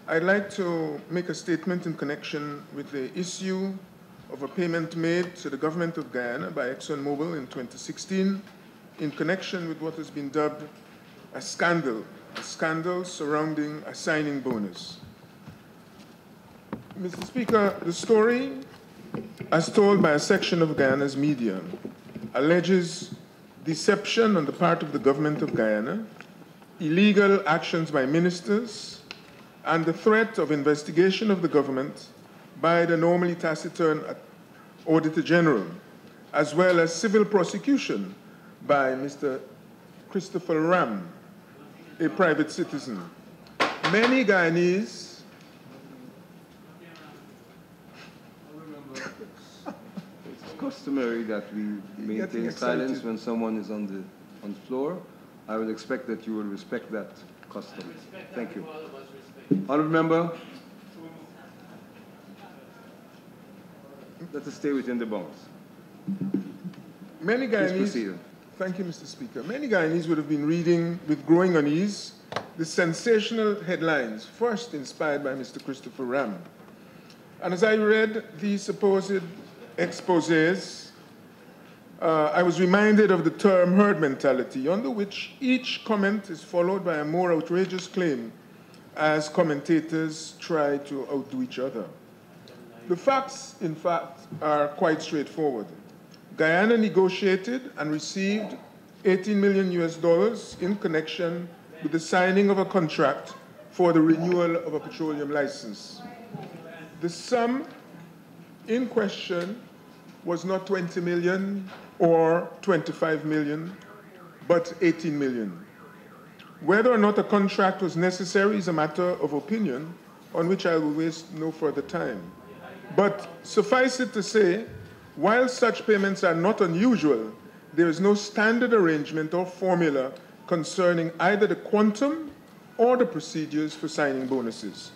I'd like to make a statement in connection with the issue of a payment made to the government of Guyana by ExxonMobil in 2016 in connection with what has been dubbed a scandal surrounding a signing bonus. Mr. Speaker, the story, as told by a section of Guyana's media, alleges deception on the part of the government of Guyana, illegal actions by ministers, and the threat of investigation of the government by the normally taciturn Auditor General, as well as civil prosecution by Mr. Christopher Ram, a private citizen. Many Guyanese It's customary that we maintain silence when someone is on the floor. I would expect that you will respect that custom. Thank you. Honourable Member, let us stay within the bounds. Many Guyanese, thank you, Mr. Speaker. Many Guyanese would have been reading with growing unease the sensational headlines, first inspired by Mr. Christopher Ram. And as I read these supposed exposés, I was reminded of the term herd mentality, under which each comment is followed by a more outrageous claim as commentators try to outdo each other. The facts, in fact, are quite straightforward. Guyana negotiated and received $18 million in connection with the signing of a contract for the renewal of a petroleum license. The sum in question was not 20 million or 25 million, but 18 million. Whether or not a contract was necessary is a matter of opinion on which I will waste no further time. But suffice it to say, while such payments are not unusual, there is no standard arrangement or formula concerning either the quantum or the procedures for signing bonuses.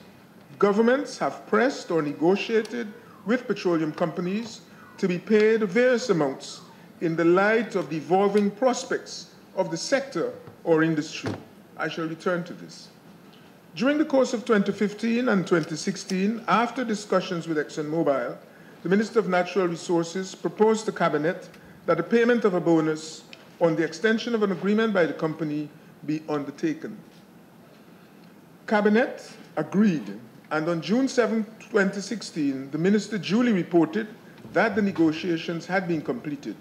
Governments have pressed or negotiated with petroleum companies to be paid various amounts in the light of the evolving prospects of the sector or industry. I shall return to this. During the course of 2015 and 2016, after discussions with ExxonMobil, the Minister of Natural Resources proposed to Cabinet that the payment of a bonus on the extension of an agreement by the company be undertaken. Cabinet agreed, and on June 7, 2016, the Minister duly reported that the negotiations had been completed.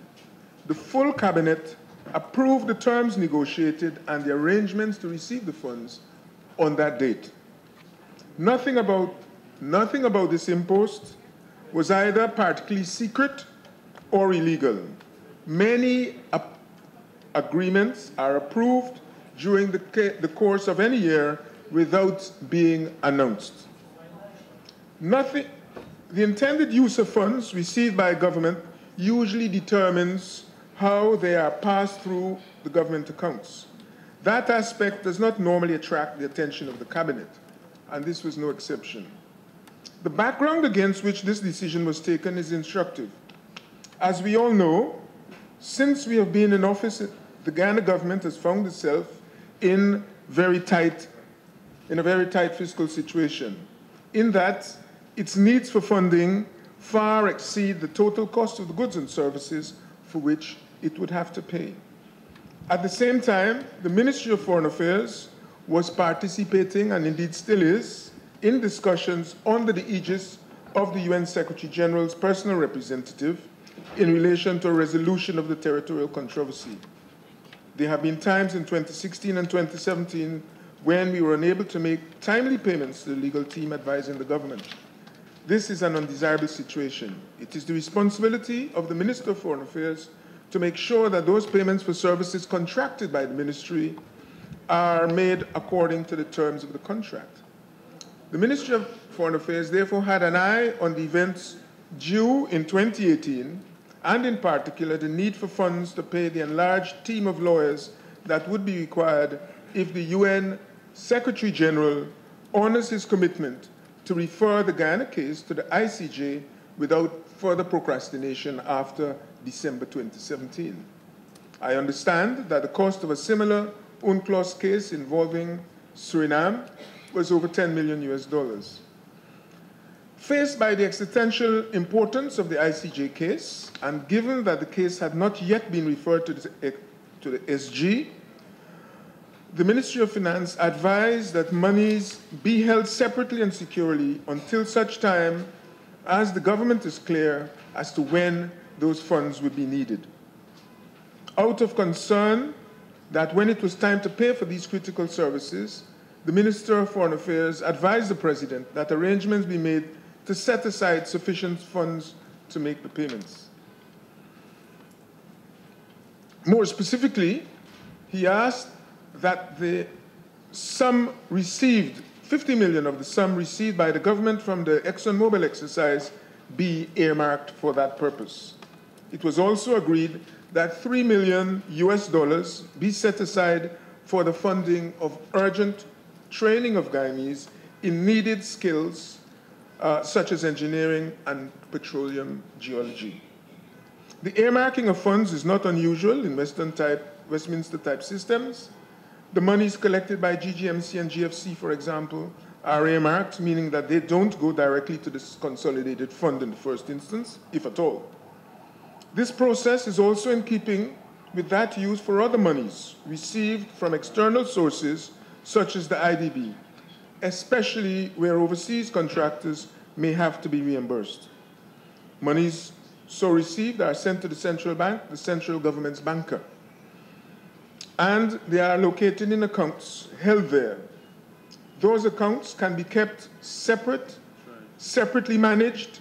The full Cabinet approved the terms negotiated and the arrangements to receive the funds on that date. Nothing about this impost was either particularly secret or illegal. Many agreements are approved during the course of any year without being announced. The intended use of funds received by government usually determines how they are passed through the government accounts. That aspect does not normally attract the attention of the Cabinet, and this was no exception. The background against which this decision was taken is instructive. As we all know, since we have been in office, the Guyana government has found itself in a very tight fiscal situation, in that its needs for funding far exceed the total cost of the goods and services for which it would have to pay. At the same time, the Ministry of Foreign Affairs was participating, and indeed still is, in discussions under the aegis of the UN Secretary General's personal representative in relation to a resolution of the territorial controversy. There have been times in 2016 and 2017 when we were unable to make timely payments to the legal team advising the government. This is an undesirable situation. It is the responsibility of the Minister of Foreign Affairs to make sure that those payments for services contracted by the ministry are made according to the terms of the contract. The Ministry of Foreign Affairs therefore had an eye on the events due in 2018, and in particular the need for funds to pay the enlarged team of lawyers that would be required if the UN Secretary General honors his commitment to refer the Guyana case to the ICJ without further procrastination after December 2017. I understand that the cost of a similar UNCLOS case involving Suriname was over 10 million US dollars. Faced by the existential importance of the ICJ case, and given that the case had not yet been referred to the SG, the Ministry of Finance advised that monies be held separately and securely until such time as the government is clear as to when those funds would be needed. Out of concern that when it was time to pay for these critical services, the Minister of Foreign Affairs advised the President that arrangements be made to set aside sufficient funds to make the payments. More specifically, he asked that the sum received, 50 million of the sum received by the government from the Exxon Mobil exercise be earmarked for that purpose. It was also agreed that 3 million US dollars be set aside for the funding of urgent training of Guyanese in needed skills such as engineering and petroleum geology. The earmarking of funds is not unusual in Westminster-type systems. The monies collected by GGMC and GFC, for example, are earmarked, meaning that they don't go directly to this consolidated fund in the first instance, if at all. This process is also in keeping with that used for other monies received from external sources, such as the IDB, especially where overseas contractors may have to be reimbursed. Monies so received are sent to the central bank, the central government's banker, and they are located in accounts held there. Those accounts can be kept separately managed,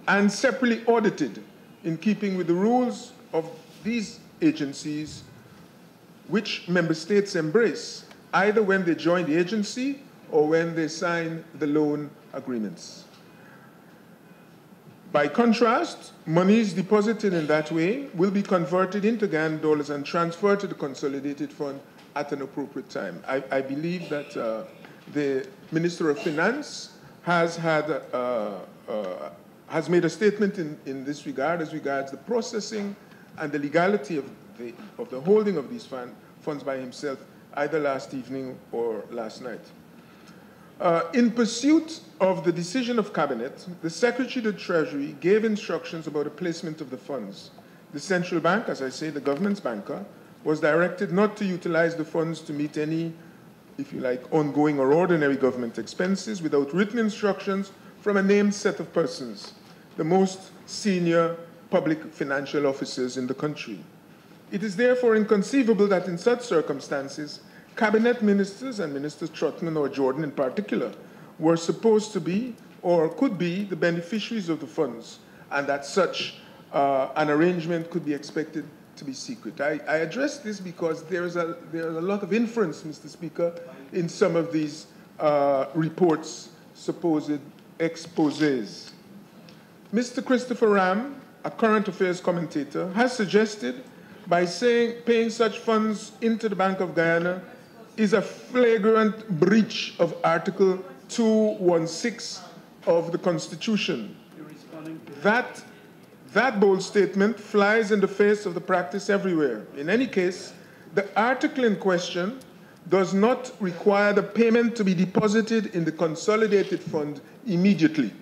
and separately audited in keeping with the rules of these agencies, which member states embrace, either when they join the agency or when they sign the loan agreements. By contrast, monies deposited in that way will be converted into Ghanaian dollars and transferred to the consolidated fund at an appropriate time. I believe that the Minister of Finance has made a statement in this regard as regards the processing and the legality of the holding of these funds by himself, either last evening or last night. In pursuit of the decision of Cabinet, the Secretary of the Treasury gave instructions about the placement of the funds. The central bank, as I say, the government's banker, was directed not to utilize the funds to meet any, if you like, ongoing or ordinary government expenses without written instructions from a named set of persons, the most senior public financial officers in the country. It is therefore inconceivable that in such circumstances, Cabinet ministers, and Minister Trotman or Jordan in particular, were supposed to be or could be the beneficiaries of the funds, and that such an arrangement could be expected to be secret. I address this because there is a lot of inference, Mr. Speaker, in some of these reports, supposed exposés. Mr. Christopher Ram, a current affairs commentator, has suggested by saying paying such funds into the Bank of Guyana is a flagrant breach of Article 216 of the Constitution. That bold statement flies in the face of the practice everywhere. In any case, the article in question does not require the payment to be deposited in the consolidated fund immediately.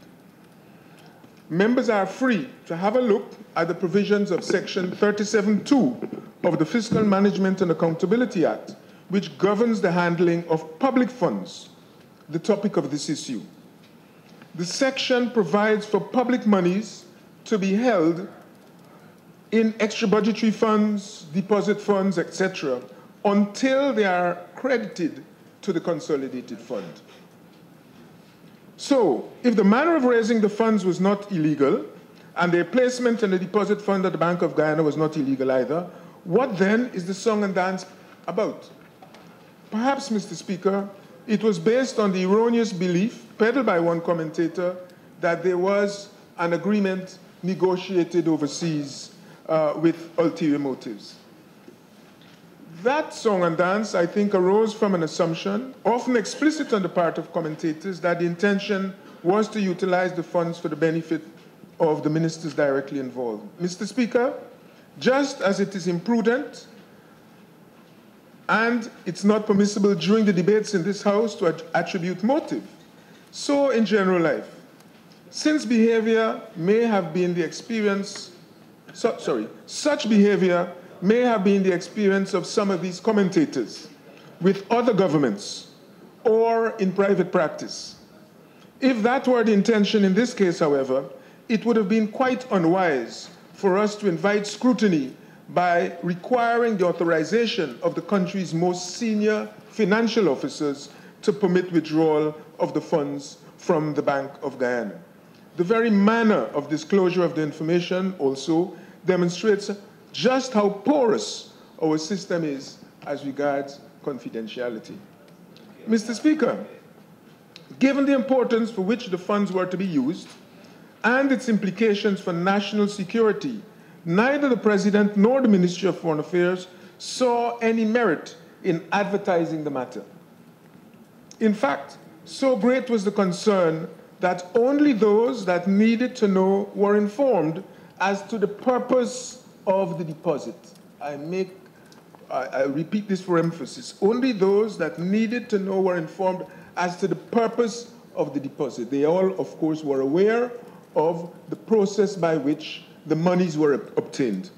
Members are free to have a look at the provisions of Section 37(2) of the Fiscal Management and Accountability Act, which governs the handling of public funds, the topic of this issue. The section provides for public monies to be held in extra budgetary funds, deposit funds, etc., until they are credited to the consolidated fund. So, if the manner of raising the funds was not illegal, and their placement in the deposit fund at the Bank of Guyana was not illegal either, what then is the song and dance about? Perhaps, Mr. Speaker, it was based on the erroneous belief, peddled by one commentator, that there was an agreement negotiated overseas with ulterior motives. That song and dance, I think, arose from an assumption, often explicit on the part of commentators, that the intention was to utilize the funds for the benefit of the ministers directly involved. Mr. Speaker, just as it is imprudent and it's not permissible during the debates in this House to attribute motive. So in general life, since behavior may have been the experience, such behavior may have been the experience of some of these commentators with other governments or in private practice. If that were the intention in this case, however, it would have been quite unwise for us to invite scrutiny by requiring the authorization of the country's most senior financial officers to permit withdrawal of the funds from the Bank of Guyana. The very manner of disclosure of the information also demonstrates just how porous our system is as regards confidentiality. Mr. Speaker, given the importance for which the funds were to be used and its implications for national security, neither the President nor the Ministry of Foreign Affairs saw any merit in advertising the matter. In fact, so great was the concern that only those that needed to know were informed as to the purpose of the deposit. I repeat this for emphasis. Only those that needed to know were informed as to the purpose of the deposit. They all, of course, were aware of the process by which the monies were obtained.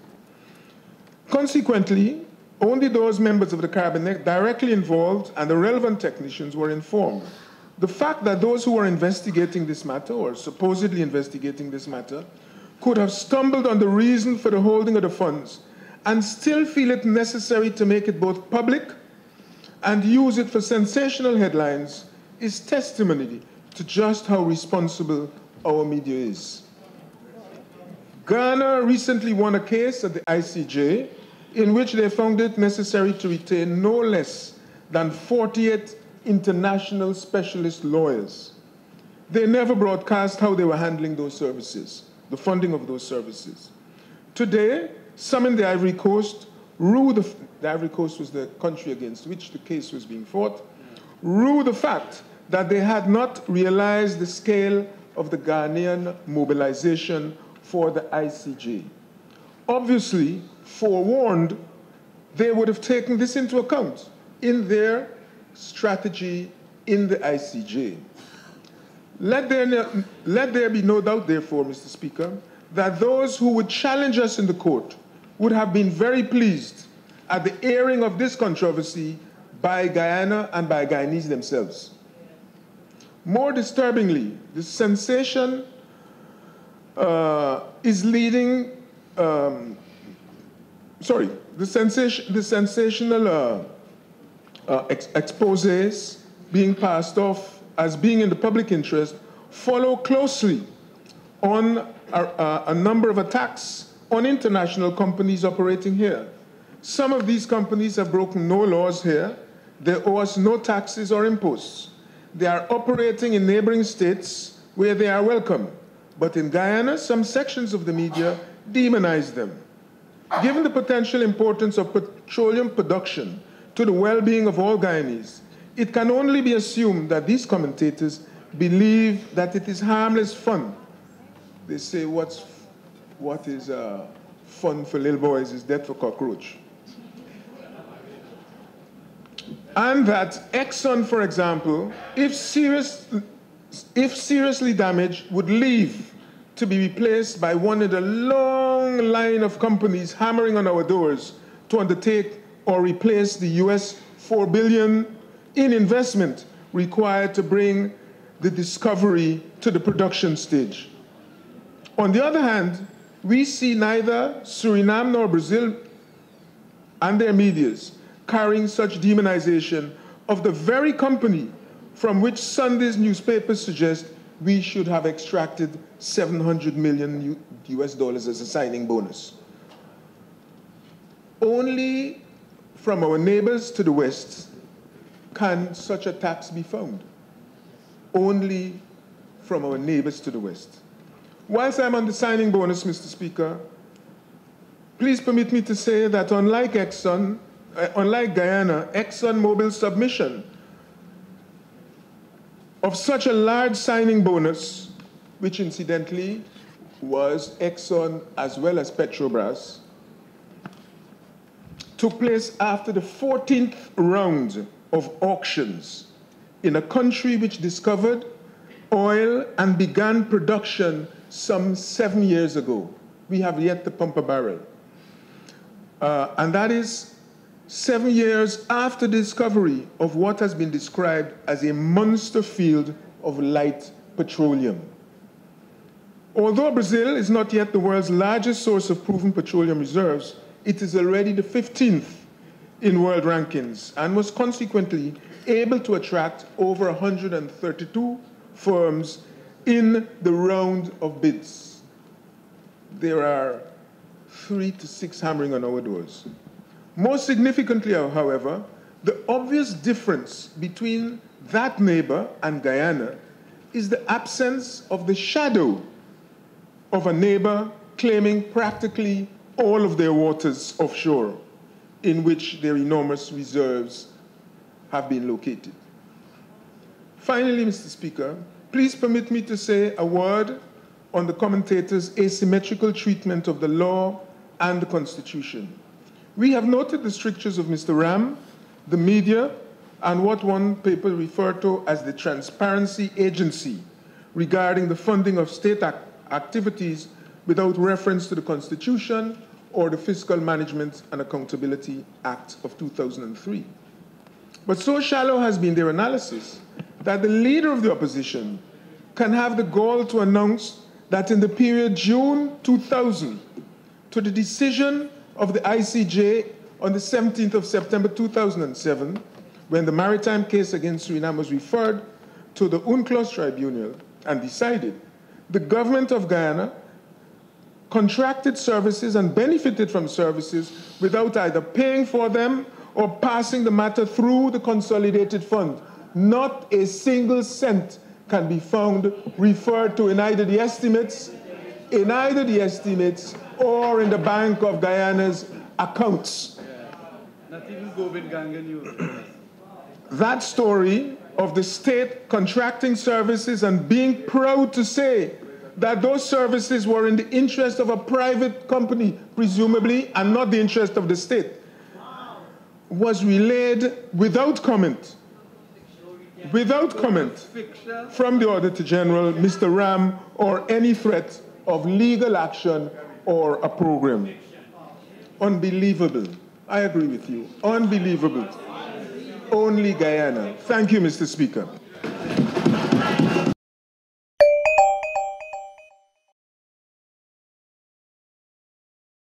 Consequently, only those members of the cabinet directly involved and the relevant technicians were informed. The fact that those who were investigating this matter, or supposedly investigating this matter, could have stumbled on the reason for the holding of the funds and still feel it necessary to make it both public and use it for sensational headlines is testimony to just how responsible our media is. Ghana recently won a case at the ICJ in which they found it necessary to retain no less than 48 international specialist lawyers. They never broadcast how they were handling those services, the funding of those services. Today, some in the Ivory Coast the Ivory Coast was the country against which the case was being fought, rue the fact that they had not realized the scale of the Ghanaian mobilization for the ICJ. Obviously, forewarned, they would have taken this into account in their strategy in the ICJ. Let there be no doubt, therefore, Mr. Speaker, that those who would challenge us in the court would have been very pleased at the airing of this controversy by Guyana and by Guyanese themselves. More disturbingly, the sensation is leading, the sensational exposés being passed off as being in the public interest follow closely on a number of attacks on international companies operating here. Some of these companies have broken no laws here. They owe us no taxes or imposts. They are operating in neighboring states where they are welcome. But in Guyana, some sections of the media demonize them. Given the potential importance of petroleum production to the well-being of all Guyanese, it can only be assumed that these commentators believe that it is harmless fun. They say what is fun for little boys is death for cockroach. And that Exxon, for example, if seriously damaged, would leave to be replaced by one of the long line of companies hammering on our doors to undertake or replace the US $4 billion in investment required to bring the discovery to the production stage. On the other hand, we see neither Suriname nor Brazil and their medias carrying such demonization of the very company from which Sunday's newspapers suggest we should have extracted $700 million US as a signing bonus. Only from our neighbors to the west can such a tax be found. Only from our neighbors to the west. Whilst I'm on the signing bonus, Mr. Speaker, please permit me to say that unlike Guyana, ExxonMobil's submission of such a large signing bonus, which incidentally was Exxon as well as Petrobras, took place after the 14th round of auctions in a country which discovered oil and began production some 7 years ago. We have yet to pump a barrel. And that is 7 years after the discovery of what has been described as a monster field of light petroleum. Although Brazil is not yet the world's largest source of proven petroleum reserves, it is already the 15th in world rankings and was consequently able to attract over 132 firms in the round of bids. There are 3 to 6 hammering on our doors. More significantly, however, the obvious difference between that neighbor and Guyana is the absence of the shadow of a neighbor claiming practically all of their waters offshore, in which their enormous reserves have been located. Finally, Mr. Speaker, please permit me to say a word on the commentators' asymmetrical treatment of the law and the Constitution. We have noted the strictures of Mr. Ram, the media, and what one paper referred to as the Transparency Agency regarding the funding of state activities without reference to the Constitution or the Fiscal Management and Accountability Act of 2003. But so shallow has been their analysis that the leader of the opposition can have the gall to announce that in the period June 2000 to the decision of the ICJ on the 17th of September 2007, when the maritime case against Suriname was referred to the UNCLOS Tribunal and decided, the government of Guyana contracted services and benefited from services without either paying for them or passing the matter through the consolidated fund. Not a single cent can be found referred to in either the estimates or in the Bank of Guyana's accounts. Not even Govind Ganga knew. That story of the state contracting services and being proud to say that those services were in the interest of a private company, presumably, and not the interest of the state, was relayed without comment from the Auditor General, Mr. Ram, or any threat of legal action or a program. Unbelievable. I agree with you. Unbelievable. Only Guyana. Thank you, Mr. Speaker.